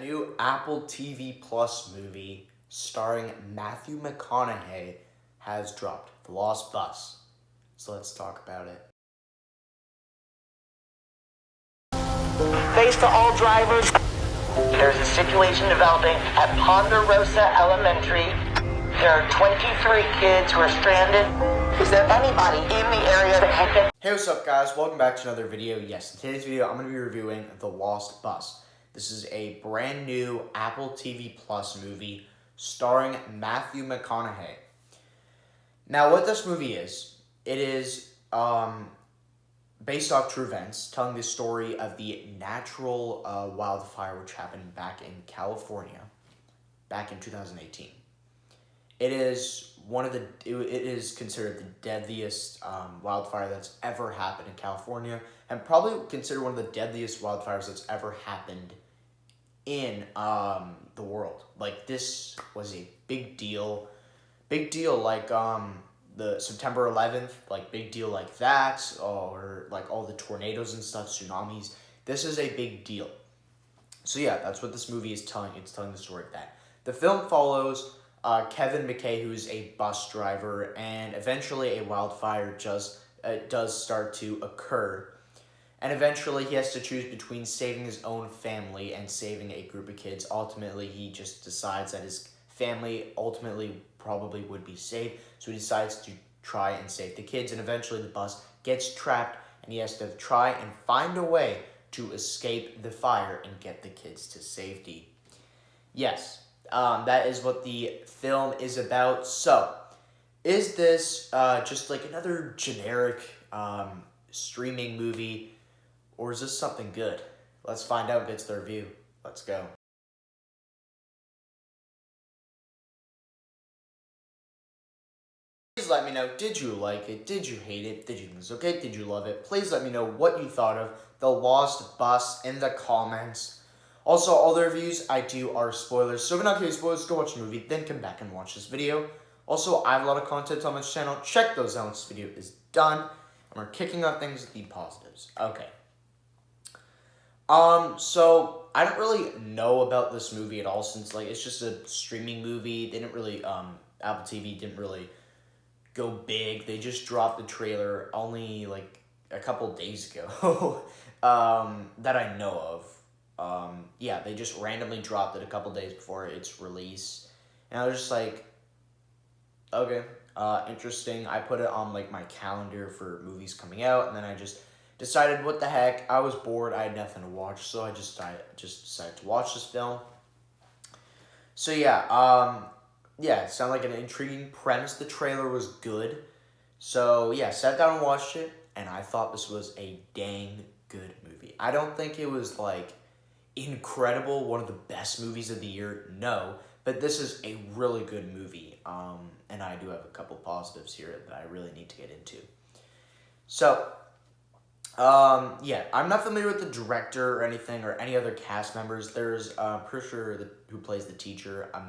new Apple TV Plus movie starring Matthew McConaughey has dropped, The Lost Bus. So let's talk about it. Face to all drivers. There's a situation developing at Ponderosa Elementary. There are 23 kids who are stranded. Is there anybody in the area that had been... Hey, what's up guys? Welcome back to another video. Yes, in today's video, I'm going to be reviewing The Lost Bus. This is a brand new Apple TV Plus movie starring Matthew McConaughey. Now, what this movie is, it is based off true events, telling the story of the natural wildfire which happened back in California, back in 2018. It is it is considered the deadliest wildfire that's ever happened in California, and probably considered one of the deadliest wildfires that's ever happened in the world. Like, this was a big deal like the September 11th, like big deal like that, or like all the tornadoes and stuff, tsunamis. This is a big deal. So yeah, that's what this movie is telling. It's telling the story of that. The film follows Kevin McKay, who's a bus driver, and eventually a wildfire does start to occur. And eventually he has to choose between saving his own family and saving a group of kids. Ultimately, he just decides that his family ultimately probably would be saved, so he decides to try and save the kids, and eventually the bus gets trapped, and he has to try and find a way to escape the fire and get the kids to safety. Yes, that is what the film is about. So, is this just like another generic streaming movie, or is this something good? Let's find out. It's the review. Let's go. Please let me know, did you like it? Did you hate it? Did you think it was okay? Did you love it? Please let me know what you thought of The Lost Bus in the comments. Also, all the reviews I do are spoilers, so if you're not getting spoilers, go watch the movie, then come back and watch this video. Also, I have a lot of content on this channel. Check those out once this video is done. And we're kicking on things with the positives. Okay. So I don't really know about this movie at all, since like it's just a streaming movie. They didn't really Apple TV didn't really go big. They just dropped the trailer only like a couple days ago that I know of. Yeah, they just randomly dropped it a couple days before its release, and I was just like, okay, interesting. I put it on like my calendar for movies coming out, and then I just decided, what the heck, I was bored, I had nothing to watch, so I just decided to watch this film. So yeah, yeah, it sounded like an intriguing premise. The trailer was good. So yeah, sat down and watched it, and I thought this was a dang good movie. I don't think it was like incredible, one of the best movies of the year, no, but this is a really good movie. And I do have a couple positives here that I really need to get into. So, yeah, I'm not familiar with the director or anything or any other cast members. There's, pretty sure who plays the teacher, I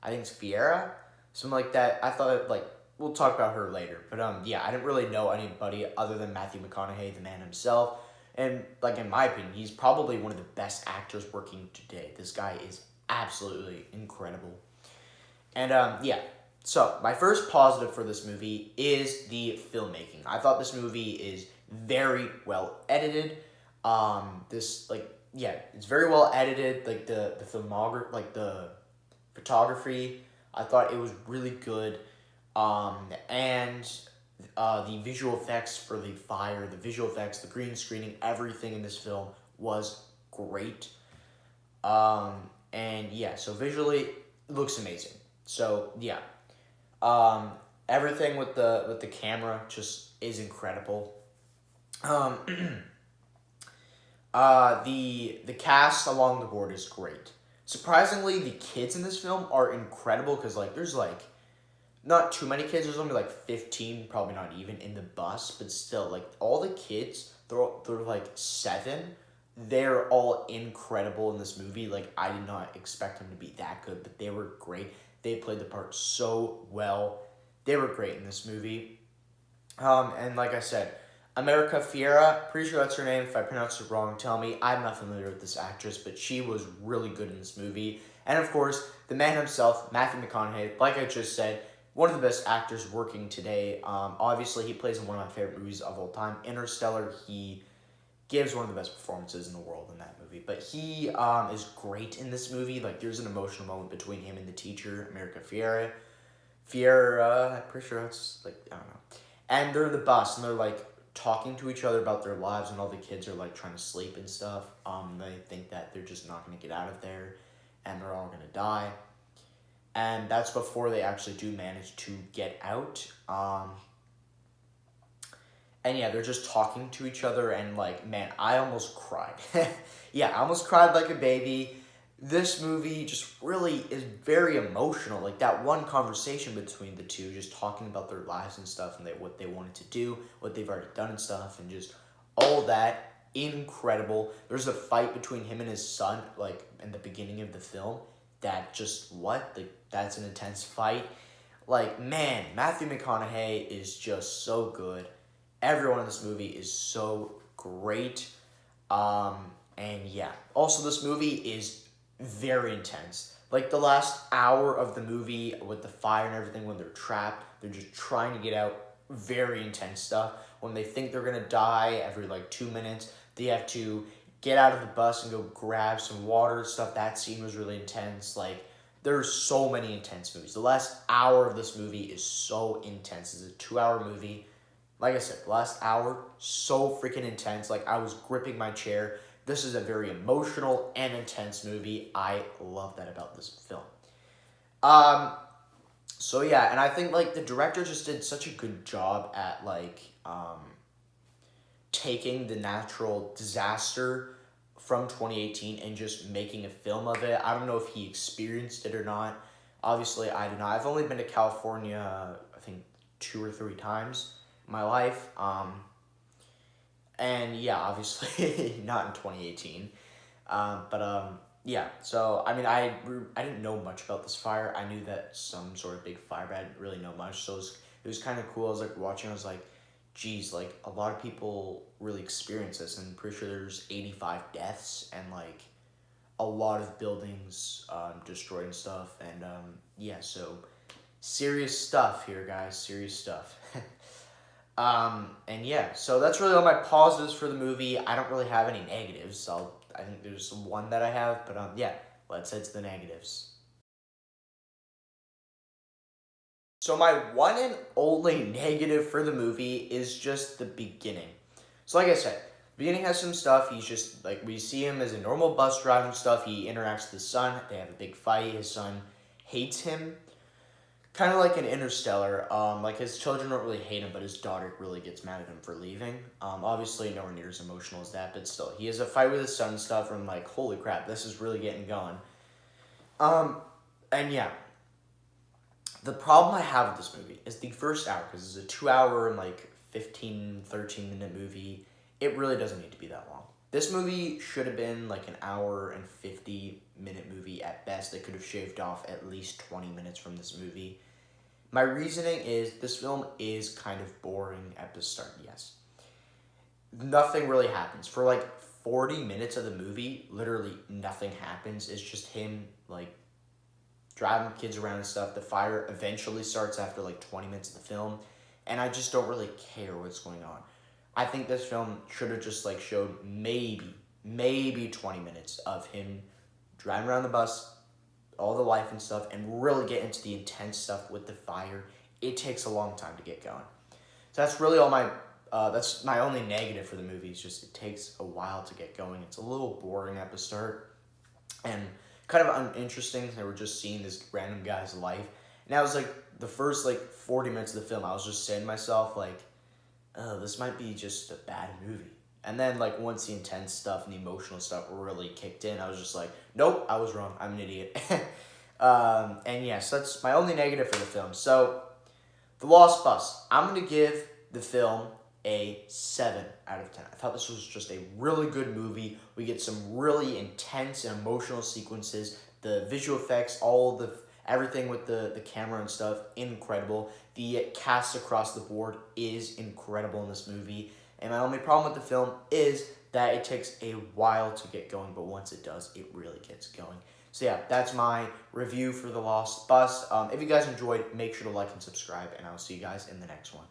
think it's Fiera, something like that. I thought, like, we'll talk about her later. But, yeah, I didn't really know anybody other than Matthew McConaughey, the man himself. And, like, in my opinion, he's probably one of the best actors working today. This guy is absolutely incredible. And, yeah. So, my first positive for this movie is the filmmaking. I thought this movie is very well edited. It's very well edited. Like, the photography, I thought it was really good. And the visual effects for the fire, the visual effects, the green screening, everything in this film was great. And yeah, so visually, it looks amazing. So, yeah. Everything with the camera just is incredible. The cast along the board is great. Surprisingly, the kids in this film are incredible, because like there's like not too many kids. There's only like 15, probably not even, in the bus, but still, like all the kids, they're like 7. They're all incredible in this movie. Like, I did not expect them to be that good, but they were great. They played the part so well. They were great in this movie. And like I said, America Fiera, pretty sure that's her name. If I pronounce it wrong, tell me. I'm not familiar with this actress, but she was really good in this movie. And of course, the man himself, Matthew McConaughey, like I just said, one of the best actors working today. Obviously, he plays in one of my favorite movies of all time, Interstellar. He gives one of the best performances in the world in that movie. But he is great in this movie. Like, there's an emotional moment between him and the teacher, America Fiera. I'm pretty sure it's, like, I don't know. And they're in the bus, and they're, like, talking to each other about their lives, and all the kids are, like, trying to sleep and stuff. They think that they're just not going to get out of there, and they're all going to die. And that's before they actually do manage to get out. And yeah, they're just talking to each other, and like, man, I almost cried. Yeah, I almost cried like a baby. This movie just really is very emotional. Like, that one conversation between the two, just talking about their lives and stuff, and what they wanted to do, what they've already done and stuff, and just all that, incredible. There's a fight between him and his son, like, in the beginning of the film, that just, that's an intense fight. Like, man, Matthew McConaughey is just so good. Everyone in this movie is so great. And yeah, also this movie is very intense. Like, the last hour of the movie with the fire and everything, when they're trapped, they're just trying to get out. Very intense stuff. When they think they're gonna die, every like 2 minutes, they have to get out of the bus and go grab some water and stuff. That scene was really intense. Like, there's so many intense movies. The last hour of this movie is so intense. It's a 2-hour movie. Like I said, the last hour, so freaking intense. Like, I was gripping my chair. This is a very emotional and intense movie. I love that about this film. So yeah, and I think, like, the director just did such a good job at, like, taking the natural disaster from 2018 and just making a film of it. I don't know if he experienced it or not. Obviously, I did not. I've only been to California, I think, 2 or 3 times in my life. And yeah, obviously not in 2018. Yeah, so, I mean, I didn't know much about this fire. I knew that some sort of big fire, but I didn't really know much, so it was kind of cool. I was, like, watching, I was like, geez, like, a lot of people really experience this, and I'm pretty sure there's 85 deaths, and, like, a lot of buildings destroyed and stuff, and, yeah, so, serious stuff here, guys, serious stuff. And yeah, so that's really all my positives for the movie. I don't really have any negatives. I think there's one that I have, but yeah, let's head to the negatives. So my one and only negative for the movie is just the beginning. So like I said, the beginning has some stuff. He's just, like, we see him as a normal bus driver and stuff. He interacts with his son. They have a big fight. His son hates him. Kind of like an Interstellar. Like, his children don't really hate him, but his daughter really gets mad at him for leaving. Obviously nowhere near as emotional as that, but still, he has a fight with his son and stuff, and I'm like, holy crap, this is really getting going. And yeah, the problem I have with this movie is the first hour, because it's a 2-hour and like 15, 13-minute movie. It really doesn't need to be that long. This movie should have been like an hour and 50-minute movie at best. They could have shaved off at least 20 minutes from this movie. My reasoning is this film is kind of boring at the start, yes. Nothing really happens. For like 40 minutes of the movie, literally nothing happens. It's just him, like, driving kids around and stuff. The fire eventually starts after like 20 minutes of the film, and I just don't really care what's going on. I think this film should have just, like, showed maybe 20 minutes of him driving around the bus, all the life and stuff, and really get into the intense stuff with the fire. It takes a long time to get going. So that's really all that's my only negative for the movie, is just it takes a while to get going. It's a little boring at the start, and kind of uninteresting. They were just seeing this random guy's life. And I was like, the first, like, 40 minutes of the film, I was just saying to myself, like, oh, this might be just a bad movie. And then, like, once the intense stuff and the emotional stuff really kicked in, I was just like, nope, I was wrong. I'm an idiot. And yes, that's my only negative for the film. So, The Lost Bus. I'm going to give the film a 7 out of 10. I thought this was just a really good movie. We get some really intense and emotional sequences. The visual effects, everything with the camera and stuff, incredible. The cast across the board is incredible in this movie. And my only problem with the film is that it takes a while to get going, but once it does, it really gets going. So yeah, that's my review for The Lost Bus. If you guys enjoyed, make sure to like and subscribe, and I'll see you guys in the next one.